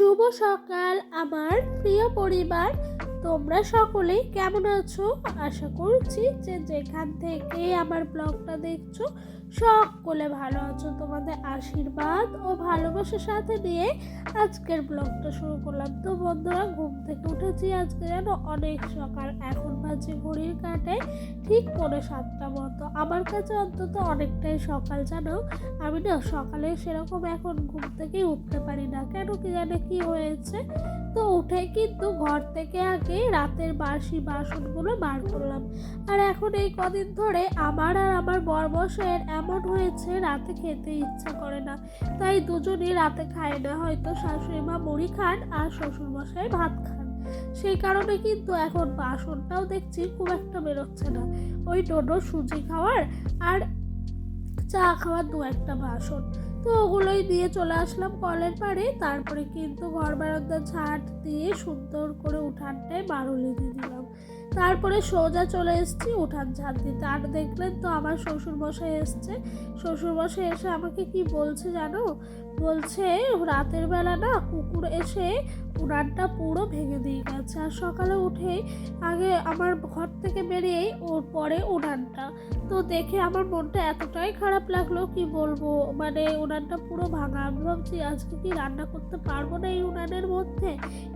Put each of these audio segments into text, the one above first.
শুভ সকাল আমার প্রিয় পরিবার। তোমরা সকলেই কেমন আছো? আশা করছি যে যেখান থেকে আমার ব্লগটা দেখছো সকলে ভালো আছো। তোমাদের আশীর্বাদ ও ভালোবাসার সাথে নিয়ে আজকের ব্লগটা শুরু করলাম। তো বন্ধুরা, ঘুম থেকে উঠেছি আজকে যেন অনেক সকাল। এখন বাজে ঘড়ির কাঁটায় ঠিক 7:45 মতো। আমার কাছে অন্তত অনেকটাই সকাল, জানো। আমি না সকালে সেরকম এখন ঘুম থেকেই উঠতে পারি না, কেন কি জানে কি হয়েছে। তো উঠে কিন্তু ঘর থেকে আগে রাতের বাসি বাসনগুলো বার করলাম। আর এখন এই কদিন ধরে আমার আর আমার বরমশাইয়ের এমন হয়েছে রাতে খেতে ইচ্ছা করে না, তাই দুজনই রাতে খায় না। হয়তো শাশুড়ি মা মুড়ি খান আর শ্বশুরমশাই ভাত খান, সেই কারণে কিন্তু এখন বাসনটাও দেখছি খুব একটা বেরোচ্ছে না। ওই ডোডো সুজি খাওয়ার আর চা খাওয়ার দু একটা বাসন, তো ওগুলোই দিয়ে চলে আসলাম কলের পাড়ে। তারপরে কিন্তু ঘর বারান্দা ঝাঁট দিয়ে সুন্দর করে উঠানটায় মারুলি দিয়ে দিলাম। তারপরে সোজা চলে এসেছি উঠান ঝাঁট দিতে। আর দেখলেন তো আমার শ্বশুরমশাই এসছে। শ্বশুরমশাই এসে আমাকে কি বলছে জানো? বলছে রাতের বেলা না কুকুর এসে উনানটা পুরো ভেঙে দিয়ে গেছে। আর সকালে উঠে আগে আমার ঘর থেকে বেরিয়েই ওর পরে উনানটা, তো দেখে আমার মনটা এতটাই খারাপ লাগলো কি বলবো। মানে উনানটা পুরো ভাঙা। আমি ভাবছি আজকে কি রান্না করতে পারবো না এই উনানের মধ্যে।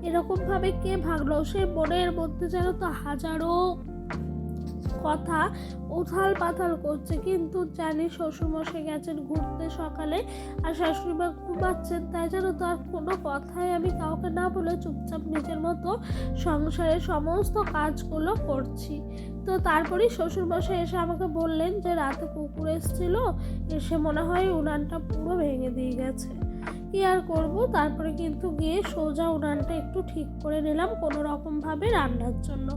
এরকমভাবে কে ভাঙলো? সে মনের মধ্যে যেন তো হাজারো কথা উথাল পাথাল করছে। কিন্তু জানি শ্বশুরমশাই গেছেন ঘুরতে সকালে আর শাশুড়ি মা ঘুমাচ্ছেন, তাই যেন তো আর কোনো কথাই আমি কাউকে না বলে চুপচাপ নিজের মতো সংসারের সমস্ত কাজগুলো করছি। তো তারপরেই শ্বশুরমশাই এসে আমাকে বললেন যে রাতে কুকুর এসেছিল, এসে মনে হয় উনানটা পুরো ভেঙে দিয়ে গেছে। কি আর করবো, তারপরে কিন্তু গিয়ে সোজা উনানটা একটু ঠিক করে নিলাম কোনো রকমভাবে রান্নার জন্য।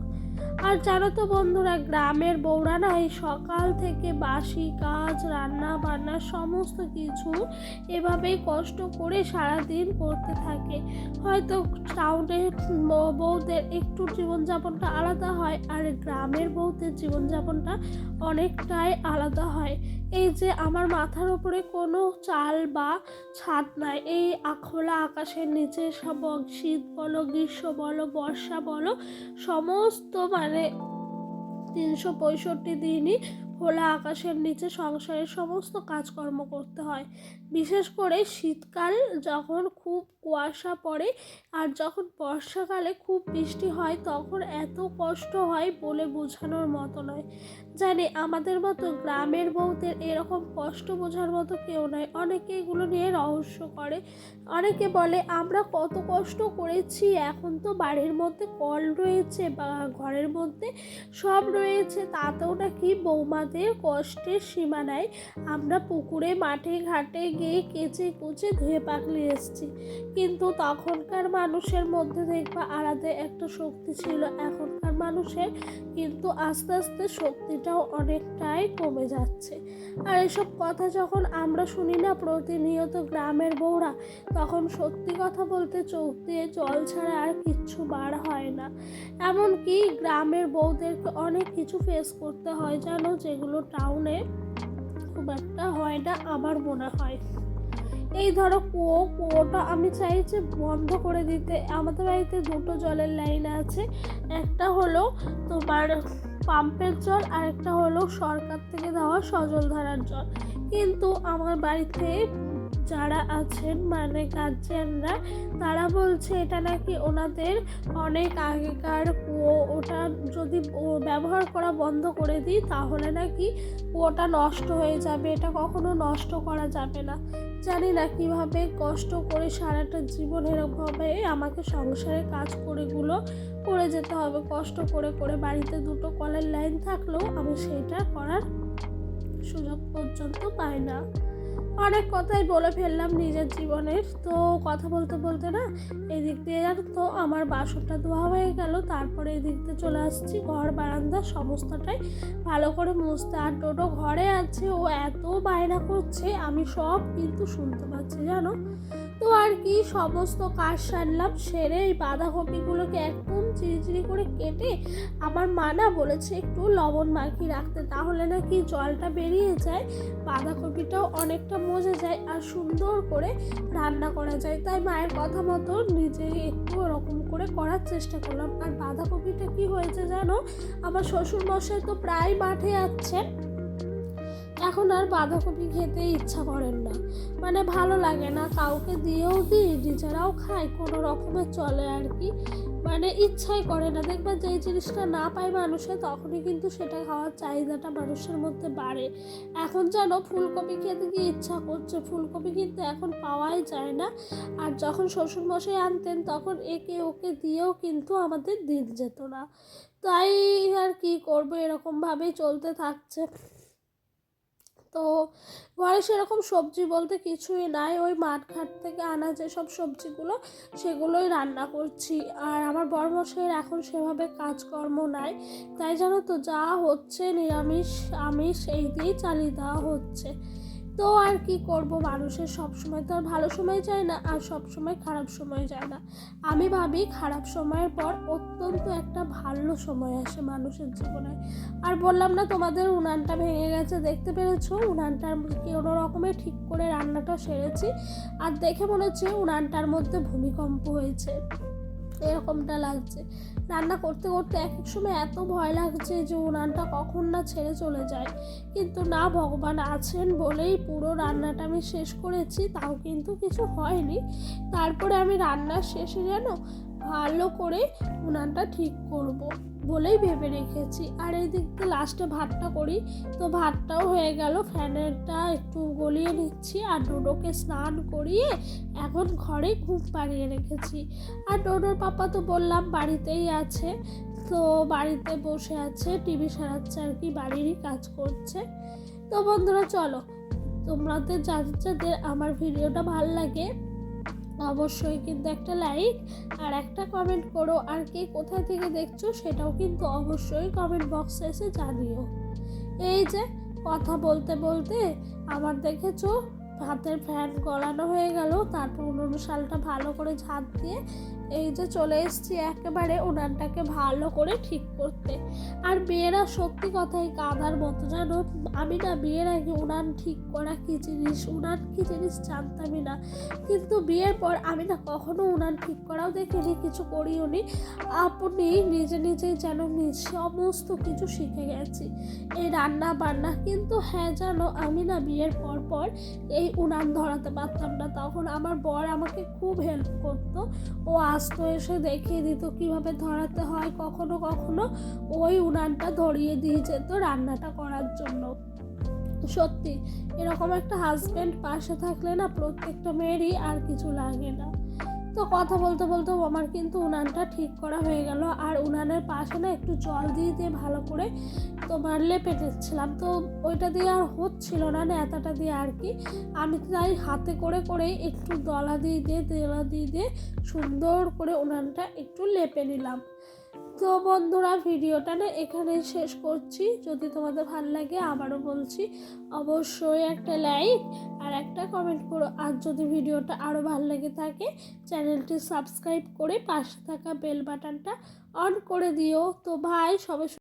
আর জানো তো বন্ধুরা, গ্রামের বউরা না এই সকাল থেকে বাসি কাজ রান্না বান্না সমস্ত কিছু এভাবেই কষ্ট করে সারাদিন করতে থাকে। হয়তো টাউনের বউদের একটু জীবনযাপনটা আলাদা হয়, আর গ্রামের বউদের জীবনযাপনটা অনেকটাই আলাদা হয়। এই যে আমার মাথার উপরে কোনো চাল বা ছাদ নাই, এই খোলা আকাশের নিচে সব শীত বলো গ্রীষ্ম বলো বর্ষা বলো সমস্ত 365 দিনই খোলা আকাশের নিচে সংসারের সমস্ত কাজকর্ম করতে হয়। বিশেষ করে শীতকাল যখন খুব কুয়াশা পড়ে আর যখন বর্ষাকালে খুব বৃষ্টি হয় তখন এত কষ্ট হয় বলে বোঝানোর মতো নয়। জানি আমাদের মতো গ্রামের বউদের এরকম কষ্ট বোঝার মতো কেউ নয়। অনেকে এগুলো নিয়ে রহস্য করে। অনেকে বলে আমরা কত কষ্ট করেছি, এখন তো বাড়ির মধ্যে কল রয়েছে বা ঘরের মধ্যে সব রয়েছে, তাতেও নাকি বৌমাদের কষ্টের সীমা নাই। আমরা পুকুরে মাঠে ঘাটে গিয়ে কেচে কুচে ধুয়ে পাকলে এসেছি। কিন্তু তখনকার মানুষের মধ্যে দেখবা আলাদা একটা শক্তি ছিল। এখনকার মানুষের কিন্তু আস্তে আস্তে শক্তিটাও অনেকটাই কমে যাচ্ছে। আর এসব কথা যখন আমরা শুনি না প্রতিনিয়ত গ্রামের বউরা, তখন সত্যি কথা বলতে চোখ দিয়ে জল ছাড়া আর কিচ্ছু বার হয় না। এমনকি গ্রামের বউদেরকে অনেক কিছু ফেস করতে হয় জানো, যেগুলো টাউনে খুব একটা হয় না আমার মনে হয়। এই ধরো কুয়োটা আমি চাই যে বন্ধ করে দিতে। আমাদের বাড়িতে দুটো জলের লাইন আছে, একটা হলো তোমার পাম্পের জল আর একটা হলো সরকার থেকে দেওয়া সজলধারার জল। কিন্তু আমার বাড়িতে যারা আছেন গার্জিয়ানরা, তারা বলছে এটা নাকি ওনাদের অনেক আগেকার কুয়ো, ওটা যদি ব্যবহার করা বন্ধ করে দিই তাহলে নাকি কুয়োটা নষ্ট হয়ে যাবে, এটা কখনো নষ্ট করা যাবে না। জানি না কিভাবে কষ্ট করে সারাটা জীবন এরকমভাবে আমাকে সংসারে কাজ করে যেতে হবে। কষ্ট করে করে বাড়িতে দুটো কলের লাইন থাকলেও আমি সেইটা করার সুযোগ পর্যন্ত পাই না। অনেক কথাই বলে ফেললাম নিজের জীবনের। তো কথা বলতে বলতে না এদিক দিয়ে জানো তো আমার বাসনটা ধোয়া হয়ে গেল। তারপরে এদিক দিয়ে চলে আসছি ঘর বারান্দা সমস্তটাই ভালো করে মুছতে। আর ডোডো ঘরে আছে, ও এত বায়না করছে আমি সব কিন্তু শুনতে পাচ্ছি জানো। তো আর কি সমস্ত কাজ সারলাম, সেরে এই বাঁধাকপিগুলোকে একদম চিড়ি করে কেটে আমার মা না বলেছে একটু লবণ মাখিয়ে রাখতে, তাহলে নাকি জলটা বেরিয়ে যায়, বাঁধাকপিটাও অনেকটা মজে যায় আর সুন্দর করে রান্না করা যায়। তাই মায়ের কথা মতো নিজেই একটু ওরকম করে করার চেষ্টা করলাম। আর বাঁধাকপিটা কি হয়েছে জানো, আমার শ্বশুরমশাই তো প্রায় মাঠে যাচ্ছেন, এখন আর বাঁধাকপি খেতে ইচ্ছা করেন না, মানে ভালো লাগে না, কাউকে দিয়েও দিই, নিজেরাও খাই, কোনো রকমের চলে আর কি, মানে ইচ্ছাই করে না। দেখবা যেই জিনিসটা না পায় মানুষে তখনই কিন্তু সেটা খাওয়ার চাহিদাটা মানুষের মধ্যে বাড়ে। এখন জানো ফুলকপি খেতে গিয়ে ইচ্ছা করছে, ফুলকপি কিন্তু এখন পাওয়াই যায় না। আর যখন শ্বশুরমশাই আনতেন তখন একে ওকে দিয়েও কিন্তু আমাদের দিন যেত না। তাই আর কি করবো, এরকমভাবেই চলতে থাকছে। তো ঘরে সেরকম সবজি বলতে কিছুই নাই, ওই মাঠ ঘাট থেকে আনা যেসব সবজিগুলো সেগুলোই রান্না করছি। আর আমার বড়মশাইয়ের এখন সেভাবে কাজকর্ম নাই, তাই জানো তো যা হচ্ছে নিরামিষ আমিষ এই দিয়েই চালিয়ে দেওয়া হচ্ছে। তো আর কি করব, মানুষের সবসময় তো আর ভালো সময় যায় না, আর সবসময় খারাপ সময় যায় না। আমি ভাবি খারাপ সময়ের পর অত্যন্ত একটা ভালো সময় আসে মানুষের জীবনে। আর বললাম না তোমাদের উনানটা ভেঙে গেছে, দেখতে পেরেছো, উনানটার কোনো রকমে ঠিক করে রান্নাটা সেরেছি, আর দেখে মনে হচ্ছে উনানটার মধ্যে ভূমিকম্প হয়েছে, এরকমটা লাগছে। রান্না করতে করতে এক এক সময় এত ভয় লাগছে যে উনানটা কখন না ছেড়ে চলে যায়, কিন্তু না, ভগবান আছেন বলেই পুরো রান্নাটা আমি শেষ করেছি, তাও কিন্তু কিছু হয়নি। তারপরে আমি রান্নার শেষে যেন ভালো করে উনানটা ঠিক করব বলেই ভেবে রেখেছি। আর এই দিক দিয়ে লাস্টে ভাতটা করি, তো ভাতটাও হয়ে গেল, ফ্যানেরটা একটু গলিয়ে নিচ্ছি, আর ডোডোকে স্নান করিয়ে এখন ঘরে ঘুম পাড়িয়ে রেখেছি। আর ডোডোর পাপা তো বললাম বাড়িতেই আছে, তো বাড়িতে বসে আছে, টিভি সারাচ্ছে আর কি, বাড়িরই কাজ করছে। তো বন্ধুরা চলো, তোমাদের যাদের আমার ভিডিওটা ভালো লাগে অবশ্যই কিন্তু একটা লাইক আর একটা কমেন্ট করো, আর কে কোথা থেকে দেখছো সেটাও কিন্তু অবশ্যই কমেন্ট বক্সে এসে জানিও। এই যে কথা বলতে বলতে আমার দেখেছো হাতের ফ্যান গলানো হয়ে গেল, তারপর উনুন শালটা ভালো করে ঝাঁপ দিয়ে এই যে চলে এসেছি একেবারে উনানটাকে ভালো করে ঠিক করতে। আর মেয়েরা সত্যি কথাই কাঁদার মতো জানো, আমি না বিয়ের আগে উনান ঠিক করা কী জিনিস, উনান কী জিনিস জানতামই না, কিন্তু বিয়ের পর আমি না কখনো উনান ঠিক করাও দেখিনি, কিছু করিও নি, আপনি নিজে নিজেই যেন সমস্ত কিছু শিখে গেছি এই রান্না বান্না। কিন্তু হ্যাঁ জানো, আমি না বিয়ের পর এই উনান ধরাতে পারতাম না, তখন আমার বর আমাকে খুব হেল্প করতো, ও আসতো, এসে দেখিয়ে দিত কিভাবে ধরাতে হয়, কখনো কখনো ওই উনানটা ধরিয়ে দিয়ে যেত রান্নাটা করার জন্য। সত্যি এরকম একটা হাজব্যান্ড পাশে থাকলে না প্রত্যেকটা মেয়েরই আর কিছু লাগে না। তো কথা বলতে বলতে আমার কিন্তু উনানটা ঠিক করা হয়ে গেল, আর উনানের পাশে না একটু জল দিয়ে ভালো করে তোমার লেপে দিচ্ছিলাম, তো ওইটা দিয়ে আর হচ্ছিল না নেতাটা দিয়ে আর কি, আমি তাই হাতে করে একটু দলা দিয়ে সুন্দর করে উনানটা একটু লেপে নিলাম। তো বন্ধুরা ভিডিওটা না এখানেই শেষ করছি, যদি তোমাদের ভালো লাগে আবারও বলছি অবশ্যই একটা লাইক আর একটা কমেন্ট করো, আর যদি ভিডিওটা আরও ভালো লেগে থাকে চ্যানেলটি সাবস্ক্রাইব করে পাশে থাকা বেল বাটনটা অন করে দিও। তো ভাই সবাই